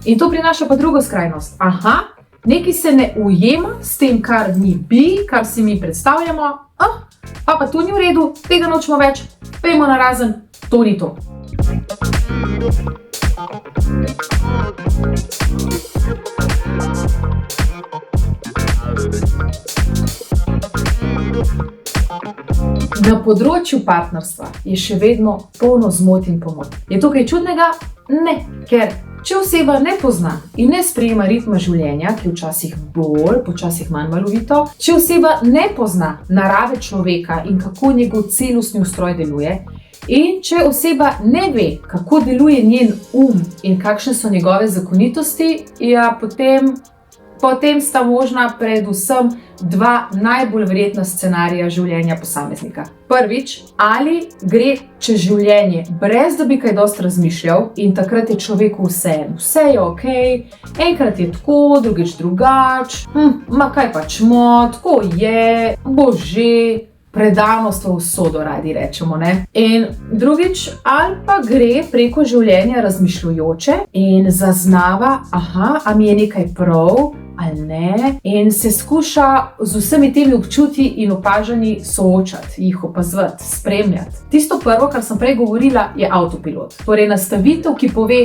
In to prinaša pa drugo skrajnost. Aha, nekaj se ne ujema s tem, kar ni bi, kar si mi predstavljamo, pa to ni v redu, tega nočemo več, pejmo narazen, to ni to. Na področju partnerstva je še vedno polno zmot in pomot. Je to kaj čudnega? Ne, ker če oseba ne pozna in ne sprejema ritma življenja, ki je včasih bolj, počasih manj valovito, če oseba ne pozna narave človeka in kako njegov celostni ustroj deluje, in če oseba ne ve, kako deluje njen in kakšne so njegove zakonitosti, potem sta možna predvsem dva najbolj verjetna scenarija življenja posameznika. Prvič, ali gre čez življenje, brez da bi kaj dosti razmišljal in takrat je človeku vseeno. Vse je okej, enkrat je tako, drugič drugač, kaj pačmo, tako je, bo že, predanost v usodo radi rečemo, ne? In drugič, ali pa gre preko življenja razmišljujoče in zaznava, a mi je nekaj prav, ali ne, in se skuša z vsemi temi občutji in opažanji soočati, jih opazovati, spremljati. Tisto prvo, kar sem prej govorila, je avtopilot. Torej nastavitev, ki pove,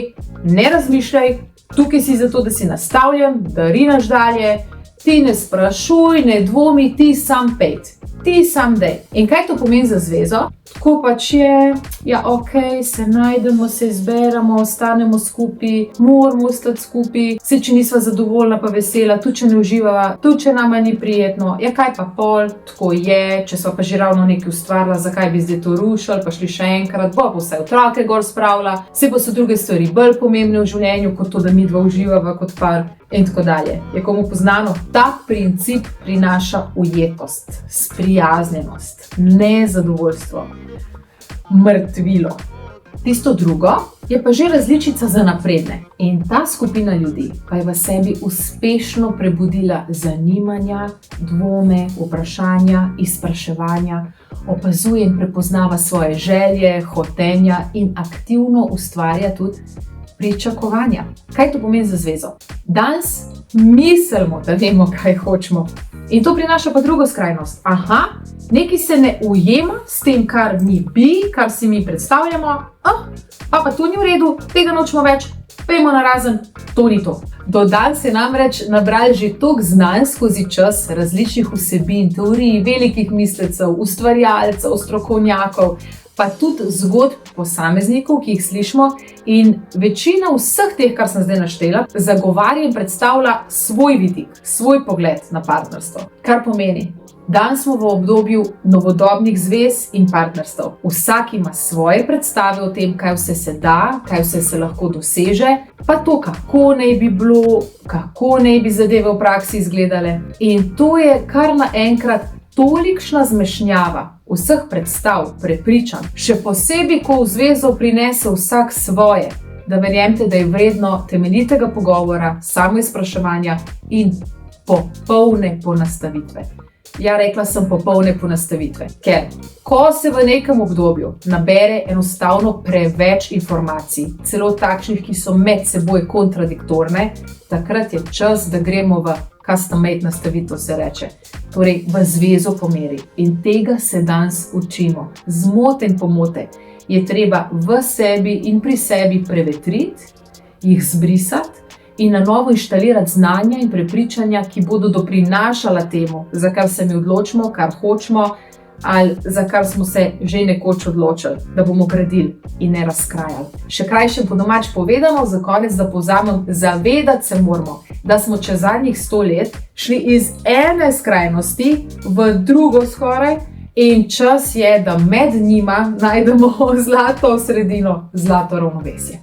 ne razmišljaj, tukaj si zato, da si nastavljen, da rinaš dalje, ti ne sprašuj, ne dvomi, ti sam pejt. Ti sam dej. In kaj to pomeni za zvezo? Tako pač je, okej, se najdemo, se izberemo, ostanemo skupaj, moramo ostati skupaj, se če nisva zadovoljna pa vesela, tudi če ne uživava, tudi če nama ni prijetno, kaj pa pol, tako je, če sva pa že ravno nekaj ustvarila, zakaj bi zdaj to rušili, pa šli še enkrat, bo vsaj otroke gor spravila, se pa so druge stvari bolj pomembne v življenju, kot to, da midva uživava kot par. In tako dalje. Je komu poznano? Ta princip prinaša ujetost, sprijaznjenost, nezadovoljstvo, mrtvilo. Tisto drugo je pa že različica za napredne. In ta skupina ljudi pa je v sebi uspešno prebudila zanimanja, dvome, vprašanja, izpraševanja, opazuje in prepoznava svoje želje, hotenja in aktivno ustvarja tudi pričakovanja. Kaj to pomeni za zvezo? Danes mislimo, da vemo, kaj hočemo. In to prinaša pa drugo skrajnost. Nekaj se ne ujema s tem, kar ni bi, kar si mi predstavljamo, pa to ni v redu, tega nočemo več, pejmo narazen, to ni to. Do danes je namreč nabrali že toliko znanj skozi čas, različnih vsebin, teorij, velikih mislecev, ustvarjalcev, strokovnjakov, pa tudi zgodb posameznikov, ki jih slišimo, in večina vseh teh, kar sem zdaj naštela, zagovarja in predstavlja svoj vidik, svoj pogled na partnerstvo. Kar pomeni, danes smo v obdobju novodobnih zvez in partnerstv. Vsak ima svoje predstave o tem, kaj vse se da, kaj vse se lahko doseže, pa to, kako naj bi bilo, kako naj bi zadeve v praksi izgledale. In to je kar naenkrat tolikšna zmešnjava vseh predstav, prepričanj, še posebej, ko v zvezo prinese vsak svoje, da verjemite, da je vredno temeljitega pogovora, samoizpraševanja in popolne ponastavitve. Rekla sem popolne ponastavitve, ker ko se v nekem obdobju nabere enostavno preveč informacij, celo takšnih, ki so med seboj kontradiktorne, takrat je čas, da gremo v custom-made nastavitev, se reče. Torej v zvezo po meri. In tega se danes učimo. Zmote in pomote je treba v sebi in pri sebi prevetriti, jih zbrisati in na novo inštalirati znanja in prepričanja, ki bodo doprinašala temu, za kar se mi odločimo, kar hočemo, ali za kar smo se že nekoč odločili, da bomo gradili in ne razkrajali. Še krajše po domač povedano, za konec da povzamem, zavedati se moramo, da smo čez zadnjih 100 let šli iz ene skrajnosti v drugo skoraj in čas je, da med njima najdemo zlato sredino, zlato ravnovesje.